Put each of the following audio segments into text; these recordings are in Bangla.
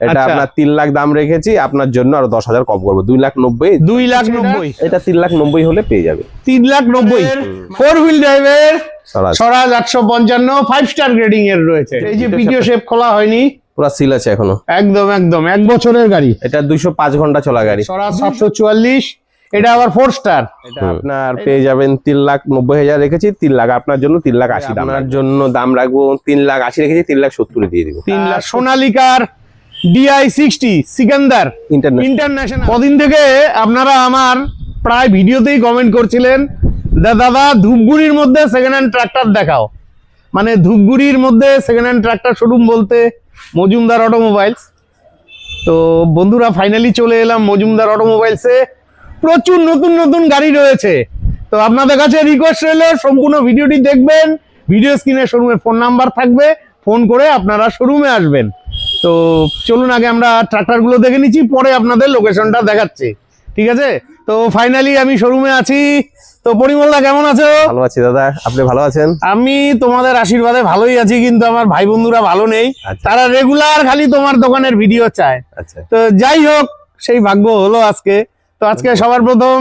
এটা আপনার 3 লাখ দাম রেখেছি, আপনার জন্য আরো 10,000 কম করবো, 2,90,000। 2,90,000 এটা 3,90,000 হলে পেয়ে যাবে। 3,90,000 4 হুইল ড্রাইভের স্বরাজ 855 5 স্টার গ্রেডিং এর রয়েছে। এই যে ভিডিও শেপ খোলা হয়নি, পুরো সিল আছে এখনো, একদম 1 বছরের গাড়ি। এটা 205 ঘন্টা চলা গাড়ি। স্বরাজ 744, এটা আবার 4 স্টার। এটা আপনার পেয়ে যাবেন 3,90,000 রেখেছি, 3 লাখ আপনার জন্য 3,80,000 আপনার জন্য দাম রাখবো। 3,80,000 রেখেছি, 3,70,000 দিয়ে দিব। 3 লাখ। সোনালিকার DI60 Sikandar international. কদিন থেকে আপনারা আমার প্রায় ভিডিওতেই কমেন্ট করছিলেন, দাদা ধূপগুড়ির মধ্যে সেকেন্ড হ্যান্ড ট্রাক্টর দেখাও। মানে ধূপগুড়ির মধ্যে সেকেন্ড হ্যান্ড ট্রাক্টর শোরুম বলতে মজুমদার অটোমোবাইলস। তো বন্ধুরা ফাইনালি চলে এলাম মজুমদার অটোমোবাইলসে। প্রচুর নতুন নতুন গাড়ি রয়েছে। তো আপনাদের কাছে রিকোয়েস্ট রইল সম্পূর্ণ ভিডিওটি দেখবেন। ভিডিও স্ক্রিনে শোরুমের ফোন নাম্বার থাকবে, ফোন করে আপনারা শোরুমে আসবেন। তো চলুন আগে আমরা ট্রাক্টরগুলো দেখে নিচ্ছি, পরে আপনাদের লোকেশনটা দেখাচ্ছি, ঠিক আছে? তো ফাইনালি আমি শোরুমে আছি। তো পরিমলদা কেমন আছো? ভালো আছি দাদা, আপনি ভালো আছেন? আমি তোমাদের আশীর্বাদে ভালোই আছি, কিন্তু আমার ভাই বন্ধুরা ভালো নেই। তারা রেগুলার খালি তোমার দোকানের ভিডিও চায়। তো যাই হোক, সেই ভাগ্য হলো আজকে। তো আজকে সবার প্রথম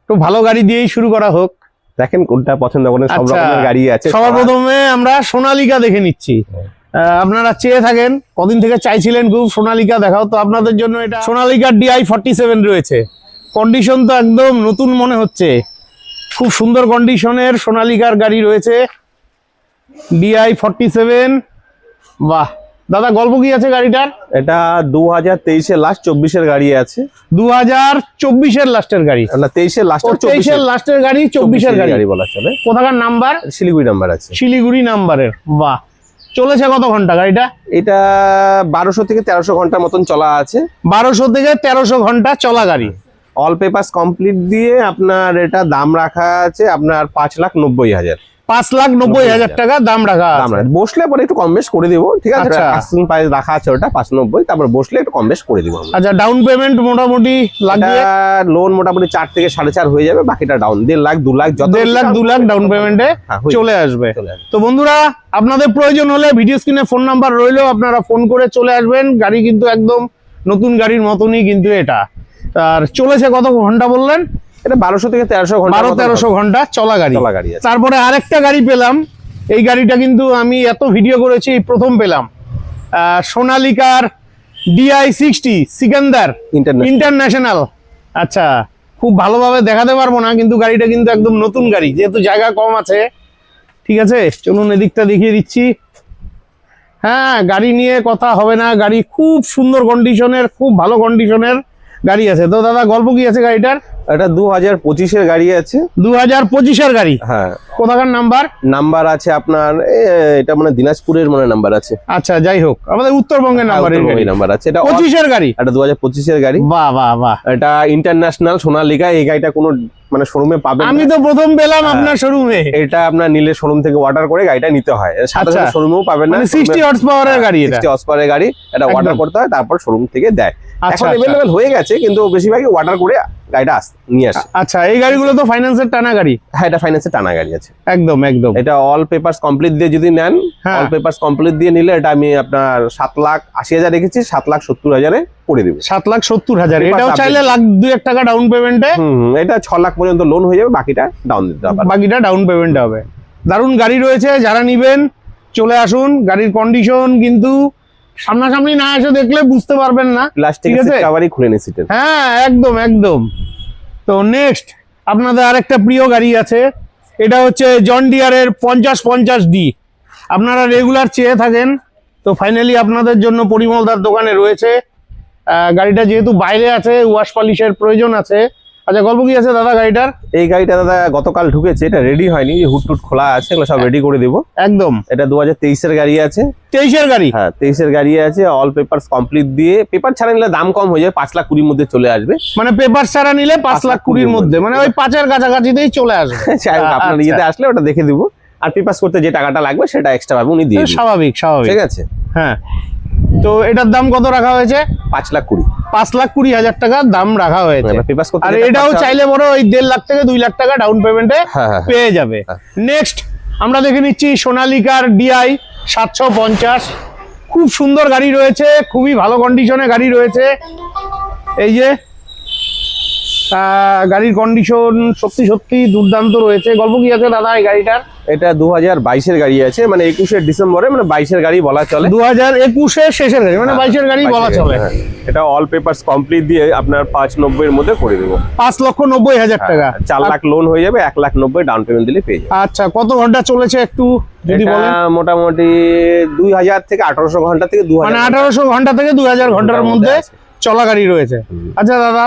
একটু ভালো গাড়ি দিয়েই শুরু করা হোক। দেখেন কোনটা পছন্দ করেন, সব রকমের গাড়ি আছে। সবার প্রথমে আমরা সোনালিকা দেখে নিচ্ছি। আপনারা চেয়ে থাকেন, কদিন থেকে চাইছিলেন খুব সোনালিকা দেখাও, তো আপনাদের জন্য এটা সোনালিকার DI47 রয়েছে। কন্ডিশন তো একদম নতুন মনে হচ্ছে, খুব সুন্দর কন্ডিশনের সোনালিকার গাড়ি রয়েছে। DI47, বাহ দাদা গল্প কি আছে গাড়িটার? এটা 2023-এর লাস্ট 24-এর গাড়ি আছে। 2024-এর লাস্টের গাড়ি না, 23-এর লাস্ট, 23-এর লাস্টের গাড়ি, 24-এর গাড়ি বলা চলে। কোথাকার নাম্বার? শিলিগুড়ি নাম্বার আছে। শিলিগুড়ি নাম্বারের। বাহ, চলেছে কত ঘন্টা গাড়িটা? এটা 1200 থেকে 1300 ঘন্টার মতন চলা আছে। 1200 থেকে 1300 ঘন্টা চলা গাড়ি। অল পেপারস কমপ্লিট দিয়ে আপনার এটা দাম রাখা আছে আপনার 5,90,000। 5,90,000 টাকা দাম রাখা আছে। বসলে পরে একটু কম বেশ করে দিব, ঠিক আছে? পার্সেন্ট প্রাইস রাখা আছে ওটা 590, তারপর বসলে একটু কম বেশ করে দিব। আচ্ছা, ডাউন পেমেন্ট মোটামুটি লাগবে? লোন মোটামুটি 4 থেকে 4.5 হয়ে যাবে, বাকিটা ডাউন 1.5 লাখ 2 লাখ, যত 1.5 লাখ 2 লাখ ডাউন পেমেন্টে চলে আসবে। তো বন্ধুরা, আপনাদের প্রয়োজন হলে ভিডিও স্ক্রিনে ফোন নাম্বার রইলো, আপনারা ফোন করে চলে আসবেন। গাড়ি কিন্তু একদম নতুন গাড়ির মতনই কিন্তু এটা। আর চলেছে কত ঘন্টা বললেন? এটা 1200 থেকে 1300 ঘন্টা, 1200-1300 ঘন্টা চলা গাড়ি। তারপরে আরেকটা গাড়ি পেলাম। এই গাড়িটা কিন্তু আমি এত ভিডিও করেছি, প্রথম পেলাম। সোনালিকার DI60 সিকান্দার ইন্টারন্যাশনাল। আচ্ছা, খুব ভালোভাবে দেখাতে পারবো না, কিন্তু গাড়িটা কিন্তু একদম নতুন গাড়ি, যেহেতু জায়গা কম আছে। ঠিক আছে, চলুন এদিকটা দেখিয়ে দিচ্ছি। হ্যাঁ, গাড়ি নিয়ে কথা হবে না, গাড়ি খুব সুন্দর কন্ডিশনের, খুব ভালো কন্ডিশনের গাড়ি আছে। তো দাদা গল্প কি আছে গাড়িটার? এটা 2025-এর গাড়ি আছে। 2025-এর গাড়ি? হ্যাঁ। কোথাকার নাম্বার? নাম্বার আছে আপনার এটা মানে দিনাজপুরের মানে নাম্বার আছে। আচ্ছা, যাই হোক, আমাদের উত্তরবঙ্গের নাম্বার আছে। এটা 25-এর গাড়ি। এটা 2025-এর গাড়ি। বাহ বাহ বাহ, এটা ইন্টারন্যাশনাল সোনালিকা। এই গাড়িটা কোনো মানে শোরুমে পাবেন? আমি তো প্রথম পেলাম আপনার শোরুমে। এটা আপনার নিলে শোরুম থেকে অর্ডার করে গাড়িটা নিতে হয়, সাথে সাথে শোরুমেও পাবেন না। 60 হর্স পাওয়ারের গাড়ি, এটা 60 হর্স পাওয়ারের গাড়ি। এটা অর্ডার করতে হয়, তারপর শোরুম থেকে দেয়। এখন अवेलेबल হয়ে গেছে, কিন্তু বেশিরভাগই অর্ডার করে গাড়িটা নিয়ে আসে। আচ্ছা, এই গাড়িগুলো তো ফাইন্যান্সের টানা গাড়ি? হ্যাঁ, এটা ফাইন্যান্সের টানা গাড়ি আছে। একদম একদম। এটা অল পেপারস কমপ্লিট দিয়ে যদি নেন, অল পেপারস কমপ্লিট দিয়ে নিলে এটা আমি আপনার 7,80,000 রেখেছি, 7,70,000 করে দেব। 7,70,000। এটাও চাইলে লাখ 2 টাকা ডাউন পেমেন্টে। এটা 6 লাখ পর্যন্ত লোন হয়ে যাবে, বাকিটা ডাউন দিতে হবে। বাকিটা ডাউন পেমেন্ট হবে। দারুণ গাড়ি রয়েছে, যারা নিবেন চলে আসুন। গাড়ির কন্ডিশন কিন্তু সামনাসামনি না এসে দেখলে বুঝতে পারবেন না। ঠিক আছে, কভারই খুলে নিয়েছি। হ্যাঁ, একদম একদম। তো নেক্সট আপনাদের আরেকটা প্রিয় গাড়ি আছে। এটা হচ্ছে জন ডিয়ারের 5050D। আপনারা রেগুলার চেয়ে থাকেন, তো ফাইনালি আপনাদের জন্য পরিমলদার দোকানে রয়েছে। গাড়িটা যেহেতু বাইরে আছে, ওয়াশ পলিশের প্রয়োজন আছে। আচ্ছা, গল্প কি আছে দাদা গাড়িটার? এই গাড়িটা দাদা গতকাল ঢুকেছে, এটা রেডি হয়নি, হুড টুট খোলা আছে, এগুলো সব রেডি করে দেবো একদম। এটা 2023-এর গাড়ি আছে। 23-এর গাড়ি? হ্যাঁ, 23-এর গাড়ি আছে। অল পেপারস কমপ্লিট দিয়ে, পেপার ছাড়া নিলে দাম কম হয়ে যাবে, 5,20,000 মধ্যে চলে আসবে। মানে পেপার ছাড়া নিলে 5,20,000 মধ্যে, মানে ওই 5-এর কাছাকাছিতেই চলে আসবে। আপনার ইয়েতে আসলে ওটা দেখে দিব, আর পেপারস করতে যে টাকাটা লাগবে সেটা এক্সট্রা পাবে, উনি দিয়ে দিবেন। স্বাভাবিক স্বাভাবিক, ঠিক আছে। হ্যাঁ, তো এটার দাম কত রাখা হয়েছে? 5,20,000। 5,20,000 টাকা দাম রাখা হয়েছে। আর এটাও চাইলে বড় ওই 1.5 লাখ থেকে 2 লাখ টাকা ডাউন পেমেন্টে পেয়ে যাবে। নেক্সট আমরা দেখে নিচ্ছি সোনালিকার DI 750। খুব সুন্দর গাড়ি রয়েছে, খুবই ভালো কন্ডিশনে গাড়ি রয়েছে। এই যে গাড়ির কন্ডিশন সত্যি সত্যি দুর্দান্ত রয়েছে। গল্প কি আছে দাদা এই গাড়িটার? এটা 2022-এর গাড়ি আছে, মানে 21শে ডিসেম্বরে, মানে 22-এর গাড়ি বলা চলে। 2021-এর শেষের গাড়ি, মানে 22-এর গাড়ি বলা চলে। এটা অল পেপারস কমপ্লিট দিয়ে আপনার 590-এর মধ্যে করে দেবো। 5,90,000 টাকা। 4 লাখ লোন হয়ে যাবে, 1,90,000 ডাউন পেমেন্ট দিলে পেয়ে যাবে। আচ্ছা, কত ঘন্টা চলেছে একটু যদি বলেন? মোটামুটি 2000 থেকে 1800 ঘন্টা থেকে 2000, মানে 1800 ঘন্টা থেকে 2000 ঘন্টার মধ্যে চলা গাড়ি রয়েছে। আচ্ছা দাদা,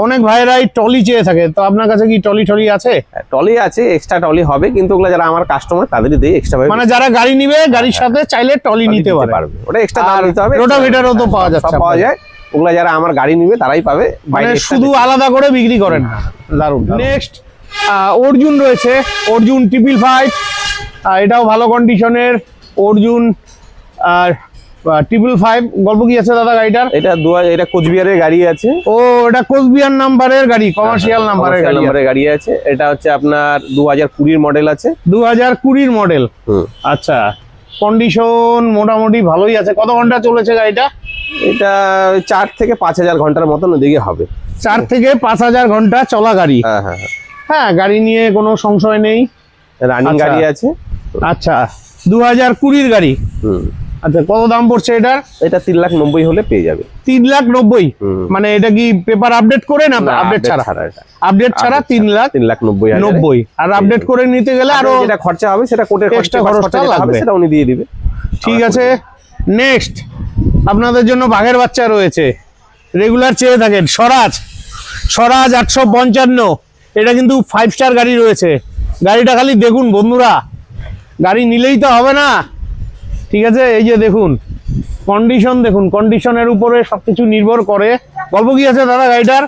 অনেক ভাইরাই টলি চেয়ে থাকে, তো আপনার কাছে কি টলি আছে? টলি আছে, এক্সট্রা টলি হবে, কিন্তু ওগুলো যারা আমার কাস্টমার তাদেরই দেই এক্সট্রা ভাবে। মানে যারা গাড়ি নিবে গাড়ির সাথে চাইলে টলি নিতে পারবে, ওটা এক্সট্রা দাম দিতে হবে। রোটাভেটারও তো পাওয়া যাচ্ছে, পাওয়া যায়। ওগুলা যারা আমার গাড়ি নিবে তারাই পাবে, মানে শুধু আলাদা করে বিক্রি করেন না। দারুণ। নেক্সট অর্জুন রয়েছে, অর্জুন 555, এটাও ভালো কন্ডিশনের অর্জুন। আর 555 গল্প কি আছে দাদা গাড়িটার? এটা এটা কোচবিহারের গাড়ি আছে। ও, এটা কোচবিহার নাম্বারের গাড়ি, কমার্শিয়াল নাম্বারের গাড়ি আছে। এটা হচ্ছে আপনার 2020-এর মডেল আছে। 2020-এর মডেল। আচ্ছা, কন্ডিশন মোটামুটি ভালোই আছে। কত ঘন্টা চলেছে গাড়িটা? এটা 4 থেকে 5000 ঘন্টার মতন ওদিকে হবে। 4 থেকে 5000 ঘন্টা চলা গাড়ি। হ্যাঁ, গাড়ি নিয়ে কোনো সংশয় নেই, রানিং গাড়ি আছে। আচ্ছা, 2020-এর গাড়ি। আচ্ছা, কত দাম পড়ছে এটার? এটা 3,90,000 হলে পেয়ে যাবে। 3,90,000? মানে এটা কি পেপার আপডেট করে না আপডেট ছাড়া? আপডেট ছাড়া 3,90,000। আর আপডেট করে নিতে গেলে আরো যেটা খরচা হবে সেটা কোটের এক্সট্রা খরচটা লাগবে, সেটা উনি দিয়ে দিবে। ঠিক আছে। নেক্সট আপনাদের জন্য বাঘের বাচ্চা রয়েছে, রেগুলার চেয়ে থাকেন, স্বরাজ 855। এটা কিন্তু 5 স্টার গাড়ি রয়েছে। গাড়িটা খালি দেখুন বন্ধুরা, গাড়ি নিলেই তো হবে না, ঠিক আছে? এই যে দেখুন কন্ডিশন, দেখুন কন্ডিশনের উপরে সবকিছু নির্ভর করে। গল্প কি আছে দাদা গাড়িটার?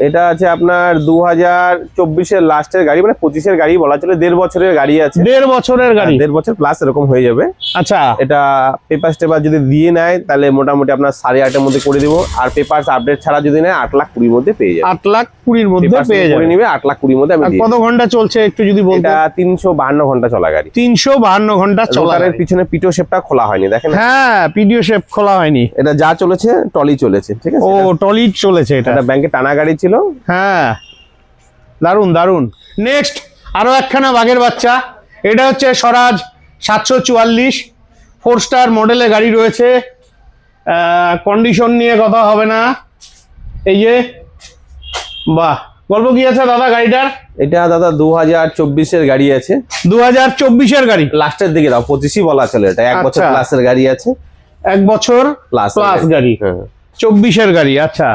এটা আছে আপনার 2024-এর লাস্টের গাড়ি, মানে 25-এর গাড়ি বলা চলে। 1.5 বছরের গাড়ি আছে। 1.5 বছরের গাড়ি? 1.5 বছর প্লাস এরকম হয়ে যাবে। আচ্ছা, এটা পেপার টেপার যদি দিয়ে নেয় তাহলে মোটামুটি আপনার 8.5-এর মধ্যে করে দিব। আর পেপার আপডেট ছাড়া যদি নেয় 8,20,000 মধ্যে পেয়ে যাবে। 8,20,000 মধ্যে পেয়ে যাবে। নিবে 8,20,000 মধ্যে। আমি কত ঘন্টা চলছে একটু যদি বলতেন? এটা 352 ঘন্টা চলা গাড়ি। 352 ঘন্টা চলা। এর পিছনে পিটো শেপটা খোলা হয়নি, দেখেন। হ্যাঁ, পিডিও শেপ খোলা হয়নি। এটা যা চলেছে টলি চলেছে, ঠিক আছে? ও, টলি চলেছে। এটা ব্যাংকে টানা গাড়ি ছিল। হ্যাঁ, দারুন দারুন। নেক্সট আরো একখানা বাঘের বাচ্চা, এটা হচ্ছে স্বরাজ 744, 4 স্টার মডেলের গাড়ি রয়েছে। কন্ডিশন নিয়ে কথা হবে না। এই যে বাহ, গল্প কি আছে দাদা গাড়িটার? এটা দাদা 2024-এর গাড়ি আছে। 2024-এর গাড়ি লাস্টের দিকে দাও, 25ই বলা চলে। এটা 1 বছর প্লাসের গাড়ি আছে। 1 বছর প্লাস গাড়ি। 24-এর গাড়ি। আচ্ছা,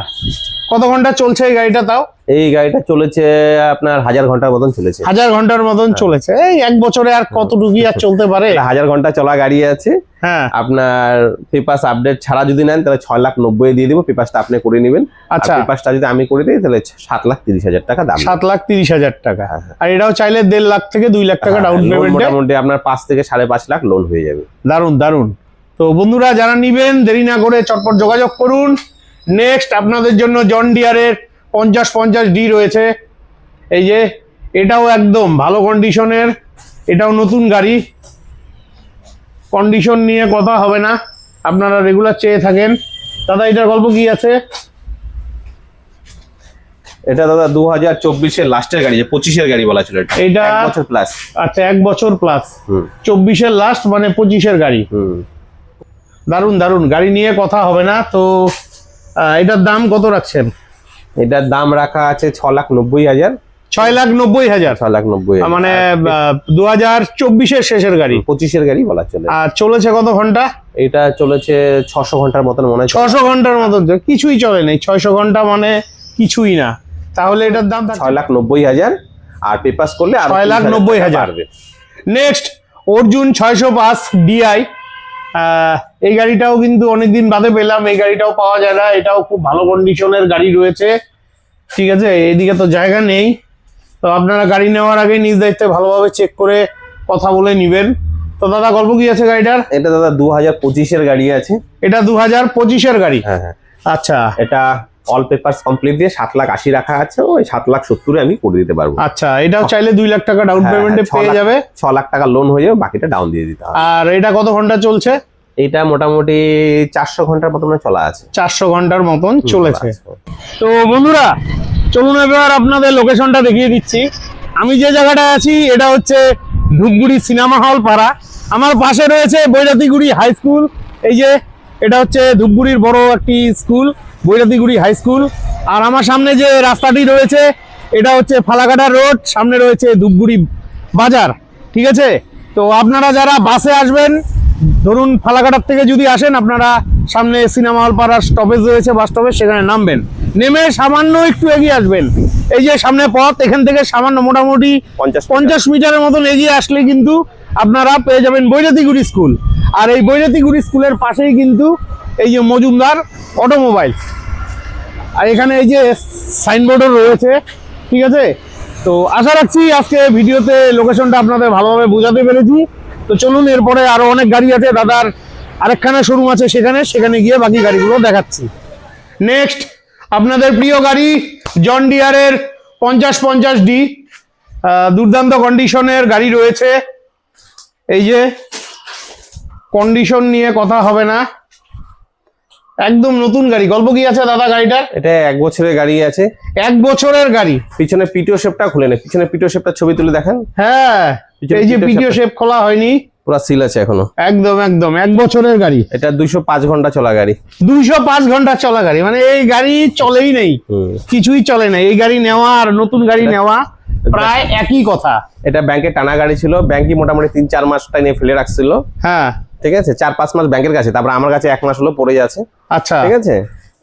কত ঘন্টা চলছে এই গাড়িটা তাও? এই গাড়িটা চলেছে আপনার 1000 ঘন্টার মতন চলেছে। 1000 ঘন্টার মতন চলেছে। এই 1 বছরে আর কতটুকু আর চলতে পারে? 1000 ঘন্টা চলা গাড়ি আছে। হ্যাঁ, আপনার পেপার আপডেট ছাড়া যদি নেন তাহলে 6,90,000 দিয়ে দিব। পেপারটা আপনি করে নেবেন। আচ্ছা, পেপারটা যদি আমি করে দিই তাহলে 7,30,000 টাকা দাম। 7,30,000 টাকা। আর এটাও চাইলে 1.5 লাখ থেকে 2 লাখ টাকা ডাউন পেমেন্ট, মোটামুটি আপনার 5 থেকে 5.5 লাখ লোন হয়ে যাবে। দারুন দারুন। তো বন্ধুরা, যারা নিবেন দেরি না করে চটপট যোগাযোগ করুন। নেক্সট আপনাদের জন্য জন ডিয়ারের 5050D রয়েছে। এই যে এটাও একদম ভালো কন্ডিশনের, এটাও নতুন গাড়ি। কন্ডিশন নিয়ে কথা হবে না, আপনারা রেগুলার চেয়ে থাকেন। দাদা এটার গল্প কি আছে? এটা দাদা 2024-এর লাস্টের গাড়ি, 25-এর গাড়ি বলা ছিল। এটা 1 বছর প্লাস। আচ্ছা, 1 বছর প্লাস। 24-এর লাস্ট মানে 25-এর গাড়ি। দারুন দারুন, গাড়ি নিয়ে কথা হবে না। তো এটার দাম কত রাখছেন? এটার দাম রাখা আছে 6,90,000। 6,90,000? 6,90,000 মানে 2024-এর শেষের গাড়ি, 25-এর গাড়ি বলা চলে। আর চলেছে কত ঘন্টা? এটা চলেছে 600 ঘন্টার মতন মনে হয়। 600 ঘন্টার মতন? কিছুই চলে নেই। 600 ঘন্টা মানে কিছুই না। তাহলে এটার দাম 6,90,000। আর পেপারস করলে 6,90,000। Next Arjun 605 DI। এই গাড়িটাও কিন্তু অনেকদিন বাদে পেলাম, এই গাড়িটাও পাওয়া যায় না। এটাও খুব ভালো কন্ডিশনের গাড়ি রয়েছে, ঠিক আছে? এদিকে তো জায়গা নেই, তো আপনারা গাড়ি নেওয়ার আগে নিজ দায়িত্বে ভালোভাবে চেক করে কথা বলে নিবেন। তো দাদা গল্প কি আছে গাড়িটার? এটা দাদা 2025-এর গাড়ি আছে। এটা 2025-এর গাড়ি? হ্যাঁ। আচ্ছা, এটা অল পেপারস কমপ্লিট দিয়ে 7,80,000 রাখা আছে। ওই 7,70,000 আমি করে দিতে পারবো। আচ্ছা, এটাও চাইলে 2 লাখ টাকা ডাউন পেমেন্টে পেয়ে যাবে। 6 লাখ টাকা লোন হয়ে যাবে, বাকিটা ডাউন দিয়ে দিতে হবে। আর এটা কত ঘন্টা চলছে? এটা মোটামুটি 400 ঘন্টার মতো চলা আছে। 400 ঘন্টার মতন চলেছে। তো বন্ধুরা চলুন এবার আপনাদের লোকেশনটা দেখিয়ে দিচ্ছি। আমি যে জায়গাটায় আছি এটা হচ্ছে ধূপগুড়ি সিনেমা হল পাড়া। আমার পাশে রয়েছে বৈরাতিগুড়ি হাই স্কুল। এই যে এটা হচ্ছে ধূপগুড়ির বড় একটি স্কুল, বৈরাতিগুড়ি হাই স্কুল। আর আমার সামনে যে রাস্তাটি রয়েছে এটা হচ্ছে ফালাকাটা রোড, সামনে রয়েছে ধূপগুড়ি বাজার। ঠিক আছে, তো আপনারা যারা বাসে আসবেন, ধরুন ফালাকাটার থেকে যদি আসেন, আপনারা সামনে সিনেমা হল পাড়ার স্টপেজ রয়েছে, বাস স্টপেজ, সেখানে নামবেন। নেমে সামান্য একটু এগিয়ে আসবেন, এই যে সামনে পথ, এখান থেকে সামান্য মোটামুটি 50 মিটারের মতন এগিয়ে আসলে কিন্তু আপনারা পেয়ে যাবেন বৈরাতিগুড়ি স্কুল। আর এই বৈরাতিগুড়ি স্কুলের পাশেই কিন্তু এই যে মজুমদার অটোমোবাইলস, আর এখানে এই যে সাইনবোর্ডও রয়েছে। ঠিক আছে, তো আশা রাখছি আজকে ভিডিওতে লোকেশনটা আপনাদের ভালোভাবে বোঝাতে পেরেছি। তো চলুন, এরপরে আরো অনেক গাড়ি আছে, দাদার আরেকখানা শোরুম আছে সেখানে গিয়ে বাকি গাড়িগুলো দেখাচ্ছি। নেক্সট আপনাদের প্রিয় গাড়ি জন ডিয়ারের 5050D, দুর্দান্ত কন্ডিশনের গাড়ি রয়েছে। এই যে কন্ডিশন নিয়ে কথা হবে না, একদম নতুন গাড়ি। গল্প কি আছে দাদা গাড়িটার? এটা 1 বছরের গাড়ি আছে। 1 বছরের গাড়ি। পিছনে পিটিও শেপটা খুলে নেই, পিছনে পিটিও শেপটা ছবি তুলে দেখেন। হ্যাঁ, এই যে পিটিও শেপ খোলা হয়নি, পুরো সিল আছে এখনো। একদম 1 বছরের গাড়ি। এটা 205 ঘন্টা চলা গাড়ি। 205 ঘন্টা চলা গাড়ি, মানে এই গাড়ি চলেই নেই, কিছুই চলে না। এই গাড়ি নেওয়া আর নতুন গাড়ি নেওয়া প্রায় একই কথা। এটা ব্যাংকে টানা গাড়ি ছিল, ব্যাংকই মোটামুটি 3-4 মাস টাইম ফেলে রাখছিল। হ্যাঁ, ঠিক আছে, 4-5 মাস ব্যাংকের কাছে, তারপর আমার কাছে 1 মাস হলো পড়ে যাচ্ছে। আচ্ছা, ঠিক আছে,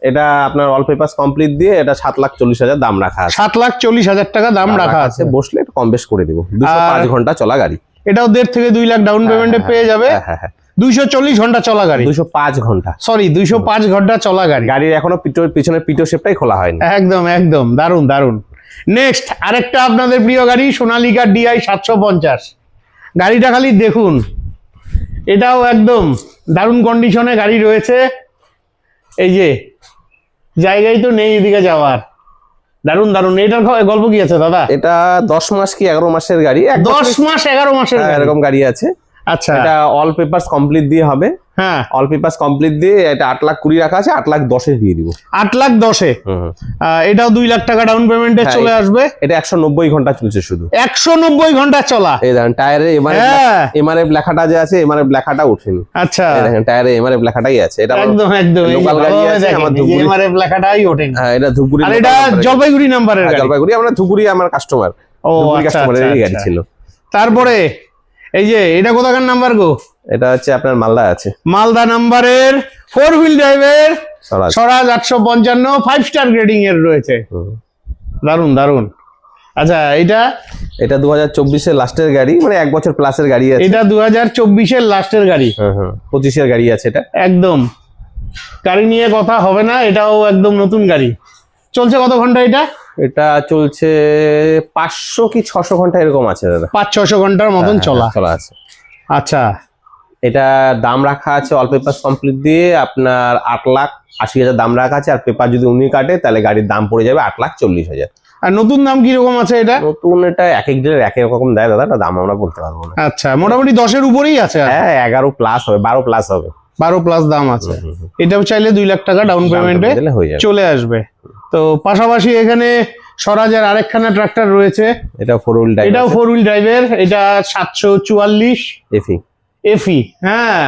এটা আপনার অল পেপারস কমপ্লিট দিয়ে এটা 7,40,000 দাম রাখা আছে। 7,40,000 টাকা দাম রাখা আছে। বসলে একটু কম বেশ করে দিব। 205 ঘন্টা চলা গাড়ি। এটাও 1.5 থেকে 2 লাখ ডাউন পেমেন্টে পেয়ে যাবে। হ্যাঁ, 240 ঘন্টা চলা গাড়ি। 205 ঘন্টা, সরি 205 ঘন্টা চলা গাড়ি। গাড়ির এখনো পিছনের পিটো শেপটাই খোলা হয়নি। একদম দারুন দারুন। নেক্সট আরেকটা আপনাদের প্রিয় গাড়ি সোনালিকা DI 750। গাড়িটা খালি দেখুন, এটাও একদম দারুণ কন্ডিশনে গাড়ি রয়েছে। এই যে জায়গায় তো নেই এদিকে যাওয়ার, দারুন দারুন। এটার গল্প কি আছে দাদা? এটা 10 মাস কি 11 মাসের গাড়ি। 10 মাস 11 মাসের এরকম গাড়ি আছে। আচ্ছা, এটা অল পেপারস কমপ্লিট দিয়ে হবে। হ্যাঁ, অল পেপারস কমপ্লিট দিয়ে এটা 8,20,000 রাখা আছে, 8,10,000 দিয়ে দিব। 8,10,000। এটাও 2 লাখ টাকা ডাউন পেমেন্টে চলে আসবে। এটা 190 ঘন্টা চলছে শুধু। 190 ঘন্টা চলা। এই দেখেন টায়ারে এমআরএফ লেখাটা যে আছে, এমআরএফ লেখাটা ওঠেনি। আচ্ছা, এই দেখেন টায়ারে এমআরএফ লেখাটাই আছে। এটা একদম লোকাল গাড়ি আছে আমার ধুপগুড়ি। এমআরএফ লেখাটাই ওঠেনি। হ্যাঁ, এটা ধুপগুড়ি। আর এটা জলপাইগুড়ি নাম্বারের গাড়ি। জলপাইগুড়ি, আমরা ধুপগুড়ি আমার কাস্টমার। ও ধুপগুড়ি কাস্টমারের গাড়ি ছিল। তারপরে এই যে এটা কোথাকার নাম্বার গো? এটা হচ্ছে আপনার মালদা আছে। মালদা নাম্বারের 4 হুইল ড্রাইভের স্বরাজ 855 5 স্টার গ্রেডিং এর রয়েছে। দারুন দারুন। আচ্ছা, এটা 2024 এর লাস্টের গাড়ি, মানে 1 বছর প্লাসের গাড়ি আছে। এটা 2024 এর লাস্টের গাড়ি। 25 এর গাড়ি আছে। এটা একদম গাড়ি নিয়ে কথা হবে না, এটাও একদম নতুন গাড়ি। চলছে কত ঘন্টা এটা? এটা চলছে 500 কি 600 ঘন্টা এরকম আছে দাদা। 500-600 ঘন্টার মতন চলা আছে। আচ্ছা, এটা দাম রাখা আছে অল পেপারস কমপ্লিট দিয়ে আপনার 8,80,000 দাম রাখা আছে। আর পেপার যদি উনি কাটে তাহলে গাড়ির দাম পড়ে যাবে 8,40,000। আর নতুন দাম কিরকম আছে এটা? নতুন এটা এক এক ডিলার এক এক রকম দেয় দাদা, এটা দাম আমরা বলতে পারবো না। আচ্ছা, মোটামুটি 10-এর উপরেই আছে। হ্যাঁ, 11 প্লাস হবে, 12 প্লাস হবে। 12 প্লাস দাম আছে। এটাও চাইলে 2 লাখ টাকা ডাউন পেমেন্টে চলে আসবে। তো পাশাপাশি এখানে স্বরাজের আরেকখানা ট্রাক্টর রয়েছে। এটা 4 হুইল ড্রাইভ। এটাও 4 হুইল ড্রাইভের। এটা 744 এফি। হ্যাঁ,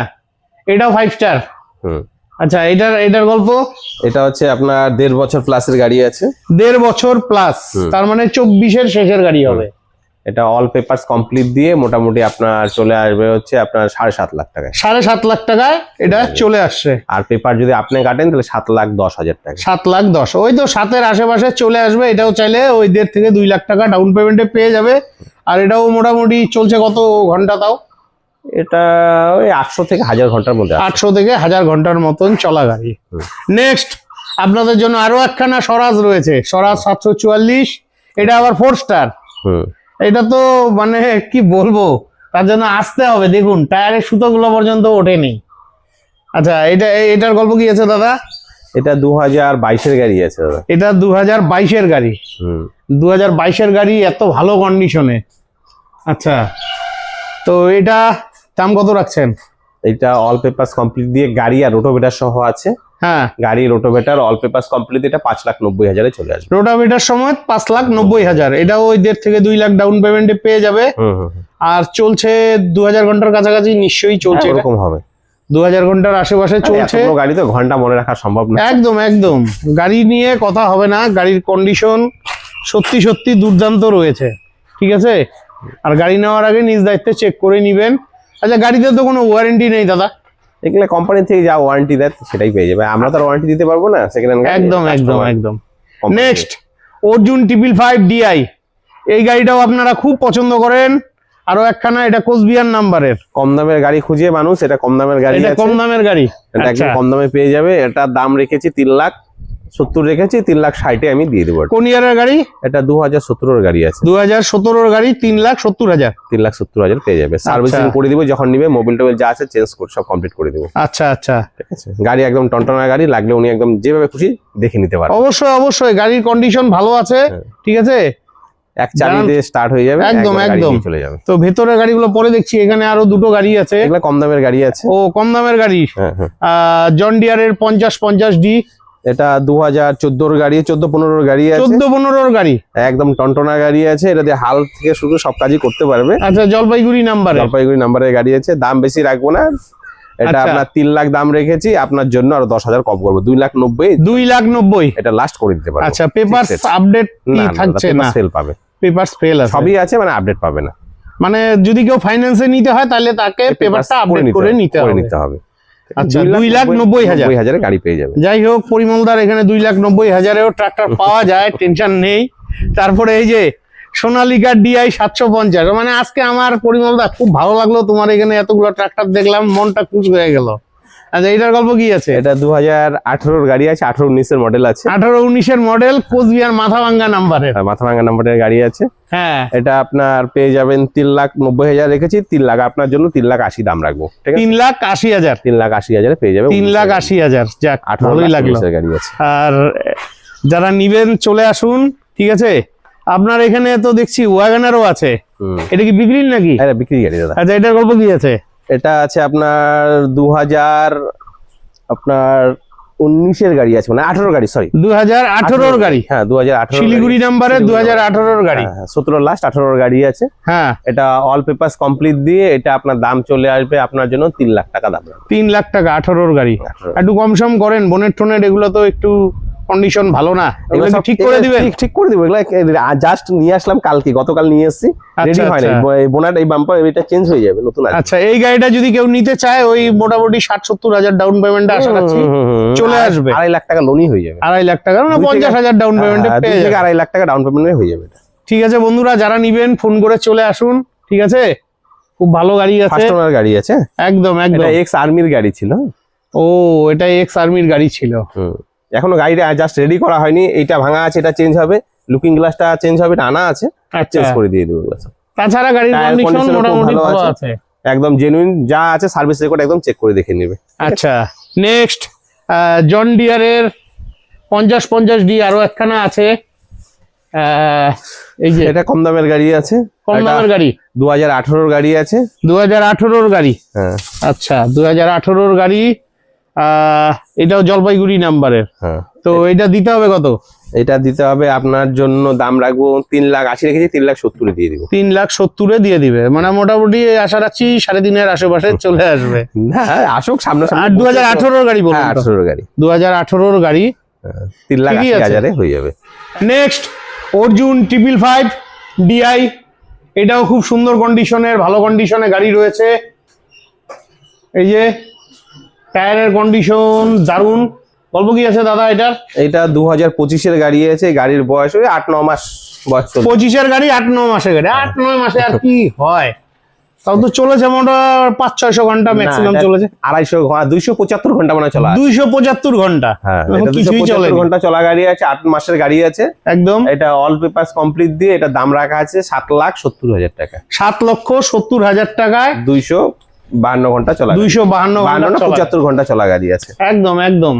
এটাও 5 স্টার। আচ্ছা, এটার গল্প? এটা হচ্ছে আপনার 1.5 বছর প্লাসের গাড়ি আছে। 1.5 বছর প্লাস, তার মানে 24 এর শেষের গাড়ি হবে। এটা অল পেপারস কমপ্লিট দিয়ে মোটামুটি আপনার চলে আসবে হচ্ছে আপনার 7.5 লাখ টাকায়। 7.5 লাখ টাকায় এটা চলে আসছে। আর পেপার যদি আপনি কাটেন তাহলে 7,10,000 টাকা। 7,10,000, ওই তো 7-এর আশেপাশে চলে আসবে। এটাও চাইলে ওই 1.5 থেকে 2 লাখ টাকা ডাউন পেমেন্টে পেয়ে যাবে। আর এটাও মোটামুটি চলছে কত ঘন্টা তাও? এটা ওই 800 থেকে 1000 ঘন্টার মধ্যে। 800 থেকে 1000 ঘন্টার মতন চলা গাড়ি। নেক্সট আপনাদের জন্য আরো একখানা স্বরাজ রয়েছে, স্বরাজ 744। এটা আবার 4 স্টার। এটা তো মানে কি বলবো, তার জন্য আসতে হবে। দেখুন টায়ারের সুতোগুলো পর্যন্ত ওঠেনি। আচ্ছা, এটার গল্প কি আছে দাদা? এটা 2022 এর গাড়ি আছে দাদা। এটা 2022 এর গাড়ি। 2022 এর গাড়ি, এত ভালো কন্ডিশনে। আচ্ছা, তো এটা দাম কত রাখছেন? এটা অল পেপারস কমপ্লিট দিয়ে গাড়ি আর রোটোভেটার সহ আছে। হ্যাঁ, গাড়ি রোটোভেটার অল পেপারস কমপ্লিট, এটা 5,90,000 চলে আসবে। রোটাভেটার সময় 5,90,000, এটাও ওই 1.5 থেকে 2 লাখ ডাউন পেমেন্টে পেয়ে যাবে। আর চলছে 2000 ঘন্টার কাছাকাছি নিশ্চয়ই চলছে, এরকম হবে 2000 ঘন্টার আশেপাশে চলছে। গাড়ি তো ঘন্টা মনে রাখা সম্ভব না। একদম একদম, গাড়ি নিয়ে কথা হবে না, গাড়ির কন্ডিশন সত্যি সত্যি দুর্দান্ত রয়েছে, ঠিক আছে। আর গাড়ি নেওয়ার আগে নিজ দায়িত্বে চেক করে নিবেন। আচ্ছা, গাড়িতে তো কোনো ওয়ারেন্টি নেই দাদা? এগুলো কোম্পানি থেকে যা ওয়ারেন্টি দেয় সেটাই পেয়ে যাবে, আমরা তো ওয়ারেন্টি দিতে পারবো না সেকেন্ড হ্যান্ড। একদম একদম একদম। নেক্সট, অর্জুন 555 DI, এই গাড়িটাও আপনারা খুব পছন্দ করেন। আরো একখানা, এটা কোচবিহার নাম্বারের। কম দামের গাড়ি খুঁজে মানুষ, এটা কম দামের গাড়ি, এটা কম দামের গাড়ি, এটা একদম কম দামে পেয়ে যাবে। এটা দাম রেখেছি 3,70,000 রেখেছি, 3,60,000 আমি দিয়ে দেবো। কোন ইয়ারের গাড়ি? এটা 2017 গাড়ি আছে। 2017 গাড়ি, 3,70,000। 3,70,000 পেয়ে যাবে। সার্ভিসিং করে দিব, যখন নিবে মোবিল টোবিল যা আছে চেঞ্জ করে সব কমপ্লিট করে দেবো। আচ্ছা আচ্ছা, ঠিক আছে। গাড়ি একদম টনটনা গাড়ি, লাগলে উনি একদম যেভাবে খুশি দেখে নিতে পারবেন। অবশ্যই অবশ্যই, গাড়ির কন্ডিশন ভালো আছে, ঠিক আছে। এক চাবিতে স্টার্ট হয়ে যাবে, একদম একদম চলে যাবে। তো ভেতরের গাড়িগুলো পরে দেখছি, এখানে আরো দুটো গাড়ি আছে। এগুলো কম দামের গাড়ি আছে। ও, কম দামের গাড়ি। জন ডিয়ারের 5050D, এটা 2014 গাড়ি, 14-15 গাড়ি আছে। 14-15 গাড়ি, একদম টনটনা গাড়ি আছে। এটা দিয়ে হাল থেকে শুরু সব কাজই করতে পারবে। আচ্ছা, জলপাইগুড়ি নাম্বারের গাড়ি আছে। দাম বেশি রাখবো না, এটা আপনার 3 লাখ দাম রেখেছি, আপনার জন্য আরো 10,000 কম করবো, 2,90,000। 2,90,000 এটা লাস্ট করে দিতে পারবো। আচ্ছা, পেপারস আপডেট কি থাকছে না? সেল পাবে, পেপারস ফেল আছে, সবই আছে, মানে আপডেট পাবে না। মানে যদি কেউ ফাইন্যান্সে নিতে হয় তাহলে তাকে পেপারটা আপডেট করে নিতে হবে। আচ্ছা, 2,90,000 গাড়ি পেয়ে যাবে। যাই হোক, পরিমলদার এখানে 2,90,000-এও ট্রাক্টর পাওয়া যায়, টেনশন নেই। তারপরে এই যে সোনালিকা DI 750, মানে আজকে আমার পরিমলদা খুব ভালো লাগলো, তোমার এখানে এতগুলো ট্রাক্টর দেখলাম, মনটা খুশ হয়ে গেল। আচ্ছা, এটার গল্প কি আছে? এটা 2018 গাড়ি আছে, 18-19 মডেল আছে। 18-19 মডেল, কোচবিহার মাথাভাঙ্গা নাম্বারের। মাথাভাঙ্গা নাম্বারের গাড়ি আছে। হ্যাঁ, এটা আপনার পেয়ে যাবেন 3,90,000 রেখেছি, 3 লাখ আপনার জন্য 3,80,000 দাম রাখবো। ঠিক আছে, 3,80,000। 3,80,000 পেয়ে যাবে। 3,80,000, যাক, ভালোই লাগলো। গাড়ি আছে। আর যারা নিবেন চলে আসুন, ঠিক আছে। আপনার এখানে তো দেখছি ওয়াগনারও আছে, এটা কি বিক্রির নাকি? এটা বিক্রি গাড়ি দাদা। আচ্ছা, এটার গল্প কি আছে? এটা আছে আপনার 2019 গাড়ি আছে, মানে 18 গাড়ি, সরি 2018 গাড়ি। হ্যাঁ, 2018 শিলিগুড়ি নাম্বারে 2018 গাড়ি। 17 লাস্ট 18 গাড়ি আছে। হ্যাঁ, এটা অল পেপারস কমপ্লিট দিয়ে এটা আপনার দাম চলে আসবে আপনার জন্য 3 লাখ টাকা দাম। 3 লাখ টাকা 18 গাড়ি। একটু কম সম করেন, বোনেট টোনেট এগুলো তো একটু কন্ডিশন ভালো না, এগুলো ঠিক করে দিবেন? ঠিক করে দিব। এগুলো জাস্ট নিয়ে আসলাম কালকে, গতকাল নিয়ে এসেছি, রেডি হয় না। বোনাট এই বাম্পার এটা চেঞ্জ হয়ে যাবে, নতুন আছে। আচ্ছা, এই গাড়িটা যদি কেউ নিতে চায়, ওই মোটামুটি 60-70,000 ডাউন পেমেন্টে আশা রাখছি চলে আসবে। 2.5 লাখ টাকা লোনই হয়ে যাবে। 2.5 লাখ টাকা না, 50,000 ডাউন পেমেন্টে পেয়ে যাবে। 2.5 লাখ টাকা ডাউন পেমেন্টে হয়ে যাবে। ঠিক আছে বন্ধুরা, যারা নিবেন ফোন করে চলে আসুন, ঠিক আছে। খুব ভালো গাড়ি আছে, ফার্স্ট ওনার গাড়ি আছে। একদম একদম। এটা এক্স আর্মির গাড়ি ছিল। ও, এটা এক্স আর্মির গাড়ি ছিল। এখনো গাড়িটা জাস্ট রেডি করা হয়নি। এইটা ভাঙা আছে, এটা চেঞ্জ হবে। লুকিং গ্লাসটা চেঞ্জ হবে, এটা আনা আছে, চেঞ্জ করে দিয়ে দেবো গ্লাস। তাছাড়া গাড়ির কন্ডিশন মোটামুটি ভালো আছে, একদম জেনুইন যা আছে, সার্ভিস রেকর্ড একদম চেক করে দেখে নেবে। আচ্ছা, নেক্সট, জন ডিয়ারের 5050D আরো একখানা আছে। এই যে এটা কম দামের গাড়ি আছে, কম দামের গাড়ি, 2018 গাড়ি আছে। 2018 গাড়ি। হ্যাঁ, আচ্ছা, 2018 গাড়ি। এটাও জলপাইগুড়ি নাম্বারের। হ্যাঁ, তো এটা দিতে হবে কত? এটা দিতে হবে আপনার জন্য দাম রাখবো 3,80,000 রেখেছি, 3,70,000 দিয়ে দিব। 3,70,000 দিয়ে দিবে, মানে মোটামুটি আশা রাখছি 3.5-এর আশেপাশে চলে আসবে। না, আসুক সামনে। আর 2018 গাড়ি বলুন। 18 গাড়ি, 2018 গাড়ি, 3,80,000 হয়ে যাবে। নেক্সট, অর্জুন 555 DI, এটাও খুব সুন্দর কন্ডিশনের, ভালো কন্ডিশনে গাড়ি রয়েছে। এই যে টায়ারের কন্ডিশন দারুন। গল্প কি আছে দাদা এটার? এটা 2025-এর গাড়ি আছে, গাড়ির বয়স ওই 8-9 মাস বয়স। 25-এর গাড়ি, 8-9 মাসের গাড়ি। 8-9 মাসে আর কি হয়, তাও তো চলেছে মোটা 500-600 ঘন্টা ম্যাক্সিমাম চলেছে। 275 ঘন্টা মানে চলা। 275 ঘন্টা, হ্যাঁ, কিছুই চলে। 275 ঘন্টা চলা গাড়ি আছে, 8 মাসের গাড়ি আছে একদম। এটা অল পেপারস কমপ্লিট দিয়ে এটা দাম রাখা আছে 7,70,000 টাকা। 7,70,000 টাকায় 252 ঘন্টা চলা। 252 ঘন্টা চলা গাড়ি আছে। একদম একদম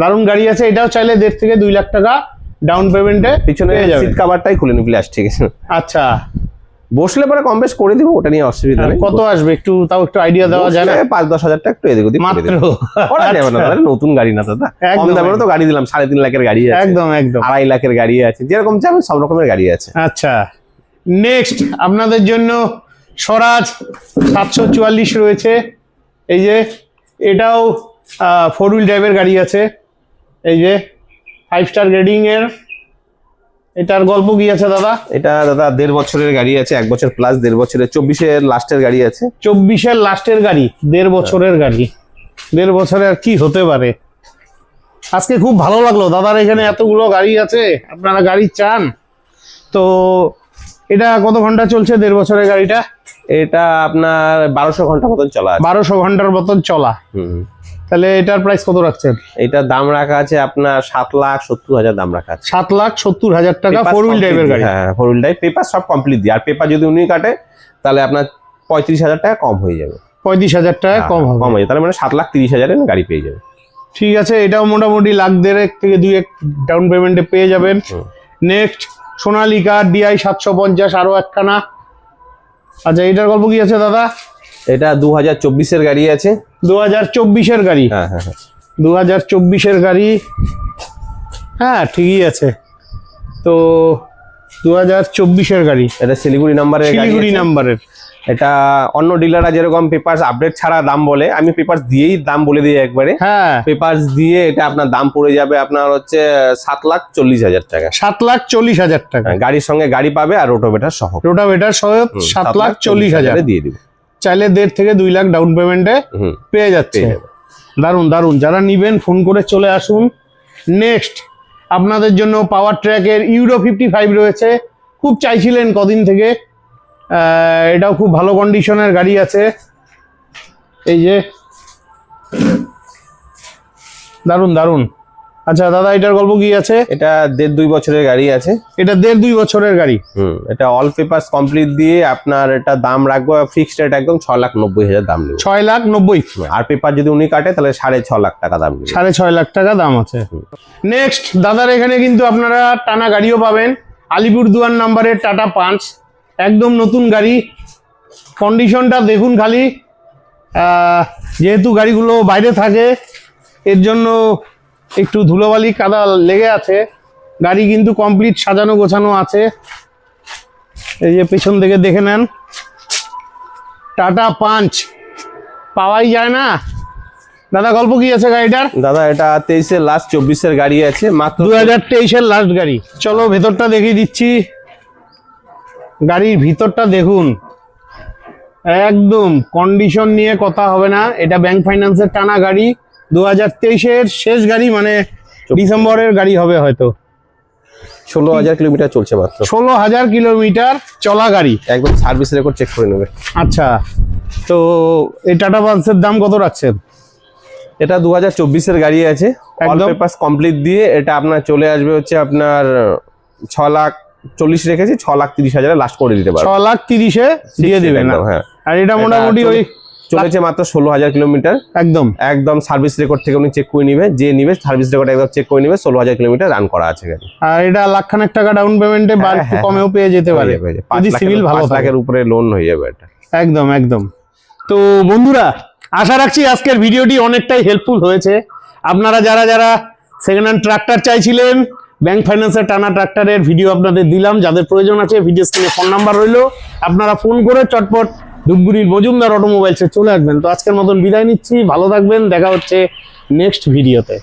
দারুণ গাড়ি আছে। এটাও চাইলে 1.5 থেকে 2 লাখ টাকা ডাউন পেমেন্টে পিছনে সিট কভারটাই খুলে নিবি, ঠিক আছে। আচ্ছা, বসলে পরে কম বেশ করে দিব, ওটা নিয়ে অসুবিধা নেই। কত আসবে একটু তাও একটু আইডিয়া দেওয়া যায় না? 5-10 হাজার টাকা একটু এদিক ওদিক করে মাত্র? দেব। করা যাবে না দাদা, নতুন গাড়ি না দাদা, কম দামে তো গাড়ি দিলাম। 3.5 লাখের গাড়ি আছে, একদম একদম 2.5 লাখের গাড়ি আছে, যেরকম চাবেন সব রকমের গাড়ি আছে। আচ্ছা, নেক্সট আপনাদের জন্য স্বরাজ 744 রয়েছে। এই যে এটাও 4 হুইল ড্রাইভের গাড়ি আছে। এই যে 5 স্টার গ্রেডিং এর। এটার গল্প কি আছে দাদা? এটা দাদা 1.5 বছরের গাড়ি আছে, 1 বছর প্লাস 1.5 বছরের, 24-এর লাস্টের গাড়ি আছে। 24-এর লাস্টের গাড়ি, 1.5 বছরের গাড়ি। 1.5 বছরে আর কি হতে পারে। আজকে খুব ভালো লাগলো দাদার এখানে এতগুলো গাড়ি আছে, আপনারা গাড়ি চান তো। এটা কত ঘন্টা চলছে 1.5 বছরের গাড়িটা? এটা আপনার 1200 ঘন্টা মতন চলা আছে। 1200 ঘন্টার মতন চলা। তাহলে এটার প্রাইস কত রাখছেন? এটার দাম রাখা আছে আপনার 7,70,000 দাম রাখা আছে। 7,70,000 টাকা 4 হুইল ড্রাইভের গাড়ি। হ্যাঁ 4 হুইল ড্রাইভ, পেপার সব কমপ্লিট দিয়ে। আর পেপার যদি উনি কাটে তাহলে আপনার 35,000 টাকা কম হয়ে যাবে। 35,000 টাকা কম হবে। কম হয়ে যাবে, তাহলে মানে 7,30,000 গাড়ি পেয়ে যাবে। ঠিক আছে, এটাও মোটামুটি 1,50,000 থেকে 2 ডাউন পেমেন্টে পেয়ে যাবেন। নেক্সট সোনালিকা DI 750 আরো একখানা। আচ্ছা, এটার গল্প কি আছে দাদা? এটা 2024-এর গাড়ি আছে। 2024-এর গাড়ি? হ্যাঁ হ্যাঁ হ্যাঁ 2024-এর গাড়ি। হ্যাঁ ঠিকই আছে। তো 2024-এর গাড়ি, এটা শিলিগুড়ি নাম্বারের গাড়ি, শিলিগুড়ি নাম্বারের। এটা অন্য ডিলাররা যেরকম পেপারস আপডেট ছাড়া দাম বলে, আমি পেপারস দিয়েই দাম বলে দিই একবারে। হ্যাঁ, পেপারস দিয়ে এটা আপনার দাম পড়ে যাবে আপনার হচ্ছে 7,40,000 টাকা। 7,40,000 টাকা গাড়ির সঙ্গে গাড়ি পাবে আর রোটোভেটার সহ। রোটাভেটার সহ 7,40,000 দিয়ে দিব। চাইলে 1.5 থেকে 2 লাখ ডাউন পেমেন্টে পেয়ে যাচ্ছে। দারুন দারুন, যারা নিবেন ফোন করে চলে আসুন। নেক্সট আপনাদের জন্য পাওয়ার ট্র্যাকের ইউরো 55 রয়েছে, খুব চাইছিলেন কদিন থেকে। এটাও খুব ভালো কন্ডিশনের গাড়ি আছে। এই যে দারুন দারুন। আচ্ছা দাদা, এটার গল্প কি আছে? এটা 1.5-2 বছরের গাড়ি আছে। এটা 1.5-2 বছরের গাড়ি। এটা অল পেপারস কমপ্লিট দিয়ে আপনার এটা দাম রাখবো ফিক্সড রেট একদম 6,90,000 দাম নেবে। 6,90,000। আর পেপার যদি উনি কাটে তাহলে 6.5 লাখ টাকা দাম নেবে। 6.5 লাখ টাকা দাম আছে। নেক্সট দাদার এখানে কিন্তু আপনারা টানা গাড়িও পাবেন। আলিপুরদুয়ার নাম্বারের টাটা পাঞ্চ, একদম নতুন গাড়ি। কন্ডিশনটা দেখুন খালি। যেহেতু গাড়িগুলো বাইরে থাকে এর জন্য একটু ধুলোবালি কাদা লেগে আছে। গাড়ি কিন্তু কমপ্লিট সাজানো গোছানো আছে। এই যে পেছন থেকে দেখে নেন, টাটা পাঞ্চ পাওয়াই যায় না। দাদা গল্প কি আছে গাড়িটার? দাদা এটা 23-এর লাস্ট 24-এর গাড়ি আছে, মাত্র 2023-এর লাস্ট গাড়ি। চলো ভেতরটা দেখিয়ে দিচ্ছি। গাড়ির ভিতরটা দেখুন, একদম কন্ডিশন নিয়ে কথা হবে না। এটা ব্যাংক ফাইন্যান্সের টানা গাড়ি, 2023-এর শেষ গাড়ি, মানে ডিসেম্বরের গাড়ি হবে হয়তো। 16,000 কিলোমিটার চলছে মাত্র। 16,000 কিলোমিটার চলা গাড়ি, একদম সার্ভিস রেকর্ড চেক করে নেবে। আচ্ছা, তো এই টাটা পাঞ্চের দাম কত রাখছেন? এটা 2024-এর গাড়ি আছে, অল একদম। পেপারস কমপ্লিট দিয়ে এটা আপনার চলে আসবে হচ্ছে আপনার 6,40,000 রেখেছি, 6,30,000 লাস্ট করে দিতে পারবো। 6,30,000-এ দিয়ে দিবেন। হ্যাঁ, আর এটা মোটামুটি ওই চলেছে মাত্র 16,000 কিলোমিটার। একদম একদম সার্ভিস রেকর্ড থেকে উনি চেক করে নিবে, যে নিবে সার্ভিস রেকর্ড একদম চেক করে নিবে। 16,000 কিলোমিটার রান করা আছে গাড়ি। আর এটা 1,00,000 টাকা ডাউন পেমেন্টে বা একটু কমেও পেয়ে যেতে পারে যদি সিভিল ভালো 5 থাকে। লাখের উপরে লোন হয়ে যাবে এটা। একদম একদম। তো বন্ধুরা, আশা রাখছি আজকের ভিডিওটি অনেকটাই হেল্পফুল হয়েছে। আপনারা যারা যারা সেকেন্ড হ্যান্ড ট্রাক্টর চাইছিলেন, ব্যাংক ফাইন্যান্সের টানা ট্রাক্টরের ভিডিও আপনাদের দিলাম। যাদের প্রয়োজন আছে ভিডিও স্ক্রিনে ফোন নাম্বার রইলো, আপনারা ফোন করে চটপট ধূপগুড়ির মজুমদার অটোমোবাইলসে চলে আসবেন। তো আজকের মতন বিদায় নিচ্ছি, ভালো থাকবেন, দেখা হচ্ছে নেক্সট ভিডিওতে।